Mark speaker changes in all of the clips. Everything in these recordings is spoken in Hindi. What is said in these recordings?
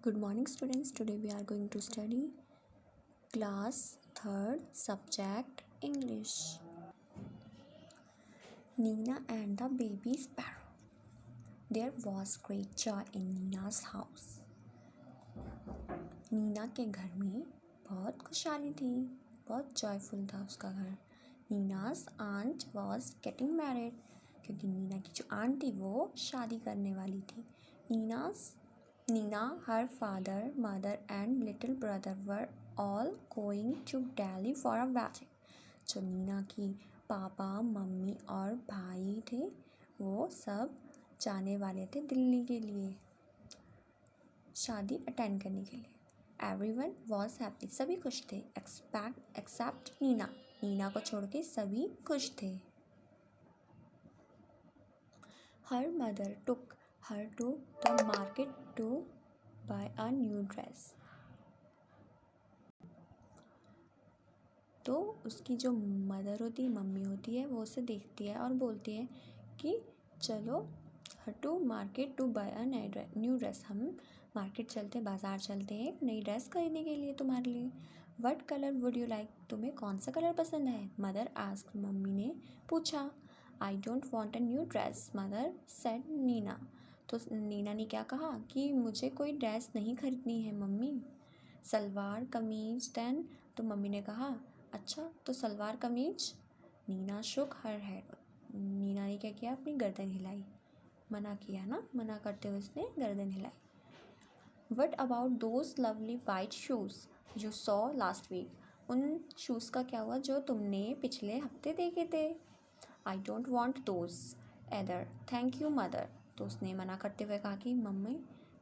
Speaker 1: Good morning, students. Today we are going to study class 3rd subject English. Nina and the baby sparrow. There was great joy in Nina's house. Neena के घर में बहुत खुशहाली थी, बहुत जॉयफुल था उसका घर. नीना's aunt was getting married, क्योंकि नीना की जो आंट थी वो शादी करने वाली थी. Nina, her father, mother and little brother were all going to Delhi for a wedding. जो नीना की पापा, मम्मी और भाई थे वो सब जाने वाले थे दिल्ली के लिए शादी अटेंड करने के लिए. Everyone was happy. सभी खुश थे except नीना. नीना को छोड़ के सभी खुश थे. Her mother took her to the market to buy a new dress. तो उसकी जो मदर होती है, मम्मी होती है, वो उसे देखती है और बोलती है कि चलो to market to buy a new dress. हम मार्केट चलते, बाज़ार चलते हैं एक नई ड्रेस खरीदने के लिए तुम्हारे लिए. What colour would you like? तुम्हें कौन सा कलर पसंद है? Mother asked. मम्मी ने पूछा. I don't want a new dress mother said Nina. तो नीना ने क्या कहा कि मुझे कोई ड्रेस नहीं खरीदनी है मम्मी. सलवार कमीज देन. तो मम्मी ने कहा अच्छा तो सलवार कमीज. नीना शुक हर हेड. नीना ने क्या किया, अपनी गर्दन हिलाई. मना किया ना, मना करते हुए उसने गर्दन हिलाई. What about those lovely white shoes you saw last week? उन शूज़ का क्या हुआ जो तुमने पिछले हफ्ते देखे थे? I don't want those either thank you mother. तो उसने मना करते हुए कहा कि मम्मी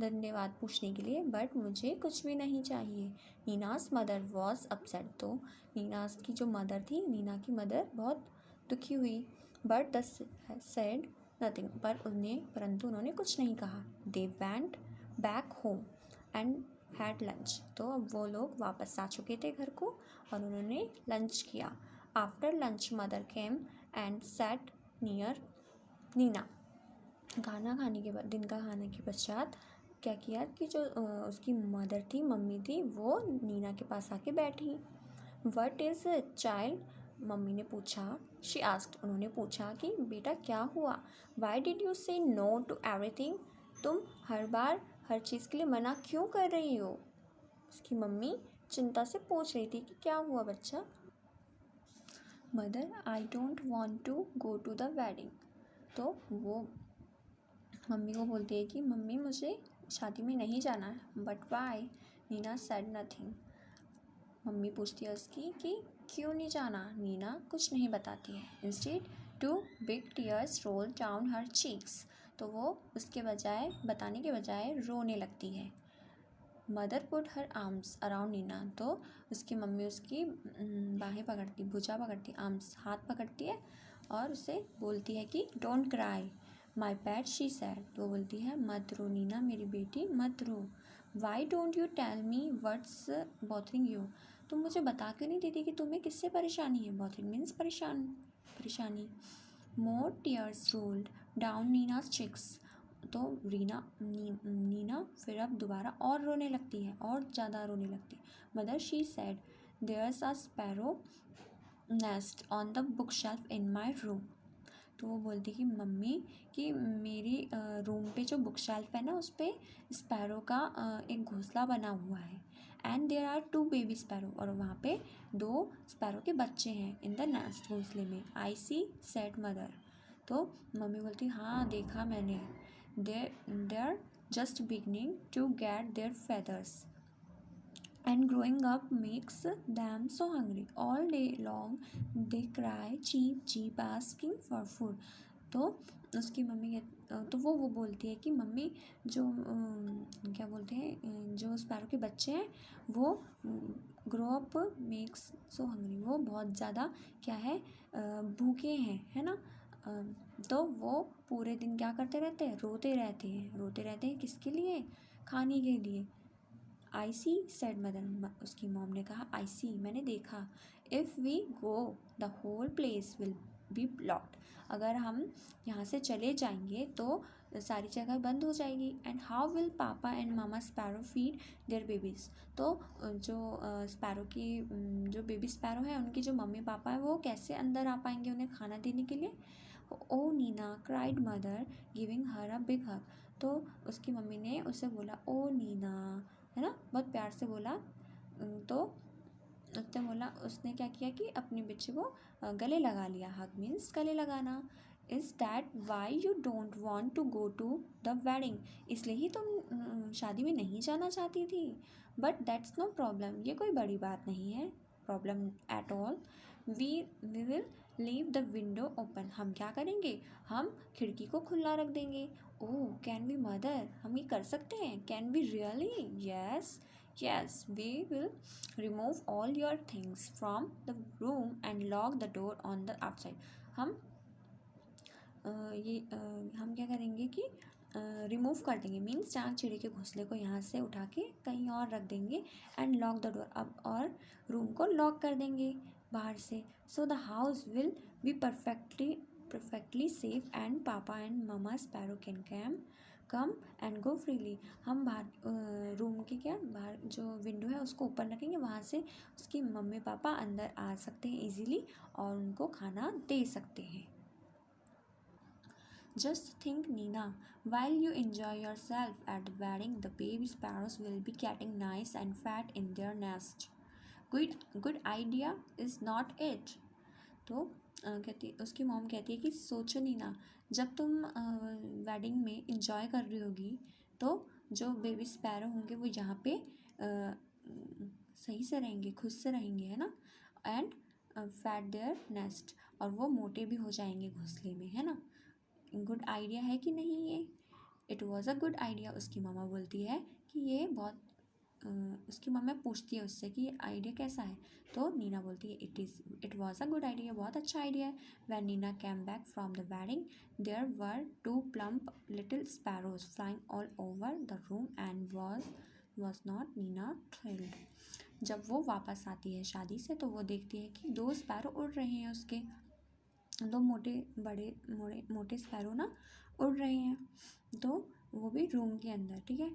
Speaker 1: धन्यवाद पूछने के लिए, बट मुझे कुछ भी नहीं चाहिए. Nina's mother was upset. तो नीनास की जो मदर थी, नीना की मदर बहुत दुखी हुई. But the said nothing. परंतु उन्होंने कुछ नहीं कहा. They went back home and had lunch. तो अब वो लोग वापस आ चुके थे घर को और उन्होंने लंच किया. After lunch mother came and sat near Nina. खाना खाने के बाद, दिन का खाने के पश्चात क्या किया कि जो उसकी मदर थी, मम्मी थी, वो नीना के पास आके बैठी. What is child? मम्मी ने पूछा. She asked. उन्होंने पूछा कि बेटा क्या हुआ? वाई डिड यू से नो टू एवरीथिंग? तुम हर बार हर चीज़ के लिए मना क्यों कर रही हो? उसकी मम्मी चिंता से पूछ रही थी कि क्या हुआ बच्चा. Mother I don't want to go to the wedding. तो वो मम्मी को बोलती है कि मम्मी मुझे शादी में नहीं जाना है. But why? Nina said nothing. Mummy पूछती है उसकी कि क्यों नहीं जाना. नीना कुछ नहीं बताती है. Instead two big tears roll down her cheeks. तो वो उसके बजाय, बताने के बजाय रोने लगती है. Mother put her arms around Nina. तो उसकी मम्मी उसकी बाहें पकड़ती, भुजा पकड़ती, आर्म्स हाथ पकड़ती है और उसे बोलती है कि don't cry my pet she said. तो बोलती है मत रो नीना, मेरी बेटी मत रो. Why don't you tell me what's bothering you? तुम मुझे बता क्यों नहीं देती कि तुम्हें किससे परेशानी है? बॉथरिंग मीन्स परेशानी. More tears rolled down Nina's cheeks. तो नीना फिर अब दोबारा और रोने लगती है, और ज़्यादा रोने लगती है. Mother she said there's a sparrow nest on the book shelf in my room. तो वो बोलती कि मम्मी कि मेरी रूम पे जो बुक शेल्फ है ना, उस पर स्पैरो का एक घोंसला बना हुआ है. And there are 2 baby sparrow. और वहाँ पे 2 स्पैरो के बच्चे हैं इन द नेस्ट, घोंसले में. I see said mother. तो मम्मी बोलती हाँ देखा मैंने. They are just beginning to get their feathers and growing up makes them so hungry. All day long they cry cheep cheep asking for food. तो उसकी मम्मी तो वो बोलती है कि मम्मी जो क्या बोलते हैं, जो स्पैरो के बच्चे हैं वो grow up makes so hungry. वो बहुत ज़्यादा क्या है, भूखे हैं, है ना. तो वो पूरे दिन क्या करते रहते हैं, रोते रहते हैं. किसके लिए? खाने के लिए. I see said mother. उसकी मॉम ने कहा आई सी, मैंने देखा. If we go the whole place will be blocked. अगर हम यहाँ से चले जाएंगे तो सारी जगह बंद हो जाएगी। एंड हाउ विल पापा and mama sparrow feed there babies, तो जो स्पैरो की जो बेबी स्पैरो है उनकी जो मम्मी पापा है वो कैसे अंदर आ पाएंगे उन्हें खाना देने के लिए। Oh Nina cried mother giving her a big hug, तो उसकी मम्मी ने उसे बोला ओ नीना, है ना, बहुत प्यार से बोला। तो उसने क्या किया कि अपने बच्चे को गले लगा लिया। हग मीन्स गले लगाना। Is that why you don't want to go to the wedding, इसलिए ही तुम शादी में नहीं जाना चाहती थी। बट दैट्स नो प्रॉब्लम, ये कोई बड़ी बात नहीं है, problem at all. We will leave the window open, हम क्या करेंगे, हम खिड़की को खुला रख देंगे। ओह कैन वी मदर, हम ये कर सकते हैं, can we really, yes yes we will remove all your things from the room and lock the door on the outside, हम हम क्या करेंगे कि रिमूव कर देंगे, मीन्स चाक चिड़ी के घोंसले को यहाँ से उठा के कहीं और रख देंगे। एंड लॉक द डोर, अब और रूम को लॉक कर देंगे बाहर से। So the house will be perfectly safe and papa and mama sparrow can come and go freely, हम बाहर रूम के क्या बाहर जो विंडो है उसको ओपन रखेंगे, वहाँ से उसकी मम्मी पापा अंदर आ सकते हैं इजीली और उनको खाना दे सकते हैं। Just think, Nina, while you enjoy yourself at the wedding, the baby sparrows will be getting nice and fat in their nest. Good idea is not it? तो उसकी मॉम कहती है कि सोचो नीना, जब तुम वेडिंग में इंजॉय कर रही होगी तो जो बेबी स्पैरो होंगे वो यहाँ पे सही से रहेंगे, खुद से रहेंगे, है ना। एंड फैट देयर नेस्ट, और वो मोटे भी हो जाएंगे घोंसले में, है ना। गुड आइडिया है कि नहीं ये? It was a good idea, उसकी मामा बोलती है कि ये बहुत उसकी मम्मी पूछती है उससे कि ये आइडिया कैसा है, तो नीना बोलती है it was a good idea, बहुत अच्छा आइडिया है। When Nina came back from the wedding there were 2 plump little sparrows flying all over the room and was not Nina thrilled. जब वो वापस आती है शादी से तो वो देखती है कि 2 स्पैरो उड़ रहे हैं, उसके 2 मोटे स्पैरो ना उड़ रहे हैं, तो वो भी रूम के अंदर, ठीक है।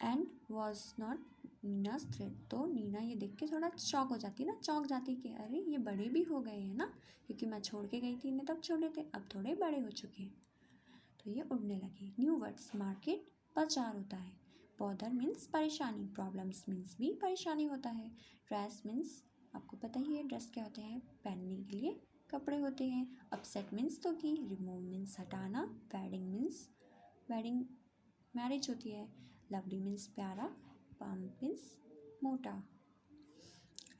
Speaker 1: And was not Nina's thread, तो नीना ये देख के थोड़ा चौंक जाती कि अरे ये बड़े भी हो गए हैं ना, क्योंकि मैं छोड़ के गई थी इन्हें तब छोटे थे, अब थोड़े बड़े हो चुके हैं। तो ये उड़ने लगे। न्यू वर्ड्स, मार्केट बाजार होता है। बॉदर मीन्स परेशानी, प्रॉब्लम्स मीन्स भी परेशानी होता है। ड्रेस मीन्स आपको पता ही है ड्रेस क्या होते हैं, पहनने के लिए कपड़े होते हैं। अपसेट मीन्स तो कि, रिमूव मीन्स हटाना, वेडिंग मैरिज होती है। लवली मीन्स प्यारा, पम्प मीन्स मोटा।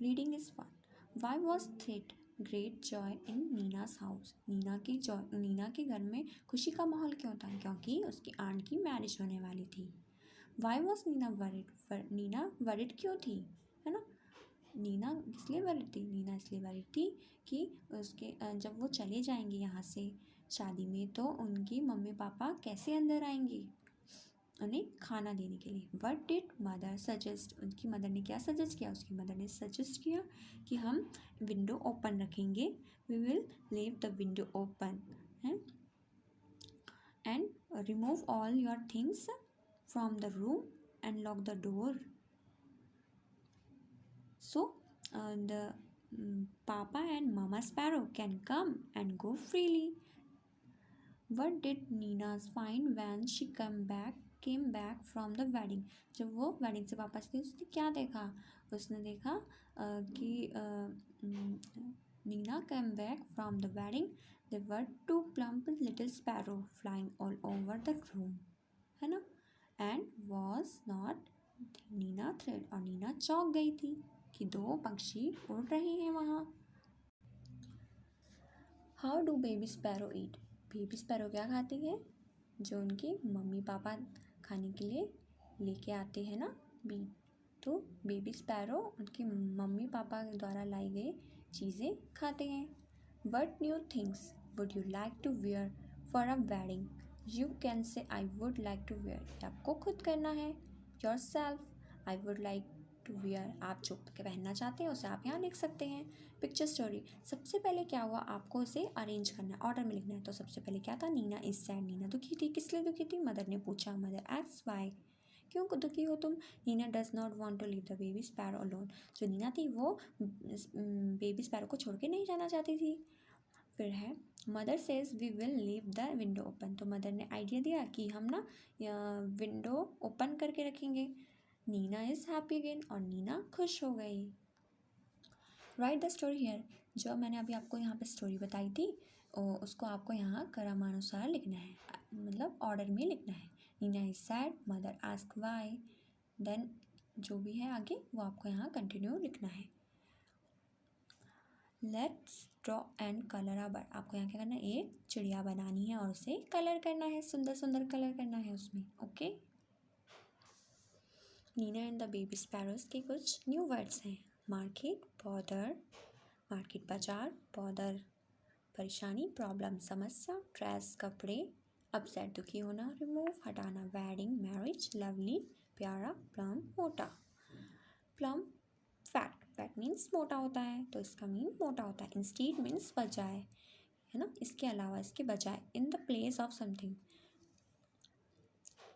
Speaker 1: Reading is fun. Why was there great joy in Nina's house, Nina के घर में खुशी का माहौल क्यों था, क्योंकि उसकी आंट की मैरिज होने वाली थी। Why was Nina worried, Nina worried क्यों थी, है ना। नीना इसलिए वरिड थी, नीना इसलिए वरिड थी कि उसके जब वो चले जाएंगे यहाँ से शादी में तो उनकी मम्मी पापा कैसे अंदर आएंगे उन्हें खाना देने के लिए। वट डिड मदर सजेस्ट, उनकी मदर ने क्या सजेस्ट किया, उसकी मदर ने सजेस्ट किया कि हम विंडो ओपन रखेंगे, we will leave the window open है and remove all your things from the room and lock the door, so the papa and mama sparrow can come and go freely. What did Nina find when she came back from the wedding? जब वो वेडिंग से वापस गई उसने क्या देखा, उसने देखा कि Nina came back from the wedding, there were 2 plump little sparrow flying all over the room, है ना। and was not Nina thrilled, और नीना चौंक गई थी कि 2 पक्षी उड़ रहे हैं वहाँ। How do baby sparrow eat, baby sparrow क्या खाती है, जो उनके मम्मी पापा खाने के लिए लेके आते हैं ना बीज, तो बेबी स्पैरो उनकी मम्मी पापा द्वारा लाई गई चीज़ें खाते हैं। What new things would you like to wear for a wedding, you can say I would like to wear, आपको खुद करना है। Yourself, I would like to wear, आप जो पहनना चाहते हैं उसे आप यहाँ लिख सकते हैं। पिक्चर स्टोरी, सबसे पहले क्या हुआ, आपको इसे अरेंज करना है, ऑर्डर में लिखना है। तो सबसे पहले क्या था, नीना इज सैड, नीना दुखी थी। किस लिए दुखी थी, मदर ने पूछा। मदर आस्क्ड व्हाई, क्यों दुखी हो तुम। Nina does not want to leave the baby sparrow alone, जो नीना थी वो बेबी स्पैरो को छोड़ के नहीं जाना चाहती थी। फिर है mother says we will leave the window open, तो मदर ने आइडिया दिया कि हम ना विंडो ओपन करके रखेंगे। नीना इज़ हैप्पी अगेन, और नीना खुश हो गई। राइट द स्टोरी हियर, जो मैंने अभी आपको यहाँ पे स्टोरी बताई थी उसको आपको यहाँ क्रमानुसार लिखना है, मतलब ऑर्डर में लिखना है। Nina is sad, mother ask why, then जो भी है आगे वो आपको यहाँ कंटिन्यू लिखना है। Let's draw and colour a bird, आपको यहाँ क्या करना है, एक चिड़िया बनानी है और उसे कलर करना है, सुंदर सुंदर कलर करना है उसमें। Okay, Nina and the baby sparrows के कुछ न्यू वर्ड्स हैं। मार्केट, बॉर्डर, मार्केट बाजार, बॉर्डर परेशानी, प्रॉब्लम समस्या, ड्रेस कपड़े, अपसेट दुखी होना, रिमूव हटाना, वेडिंग मैरिज, लवली प्यारा, प्लम मोटा। प्लम फैट, फैट मीन्स मोटा होता है, तो इसका मीन मोटा होता है। इंस्टीड मीन्स बजाय, है ना, इसके अलावा, इसके बजाय। In the place of something,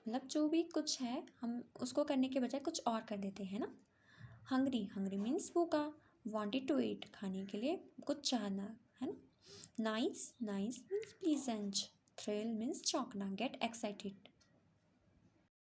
Speaker 1: मतलब जो भी कुछ है हम उसको करने के बजाय कुछ और कर देते हैं ना। हंग्री, हंग्री मीन्स भूखा। वांटेड टू ईट, खाने के लिए कुछ चाहना, है ना। Nice, nice means pleasant. Thrill means चौंकना। Get excited,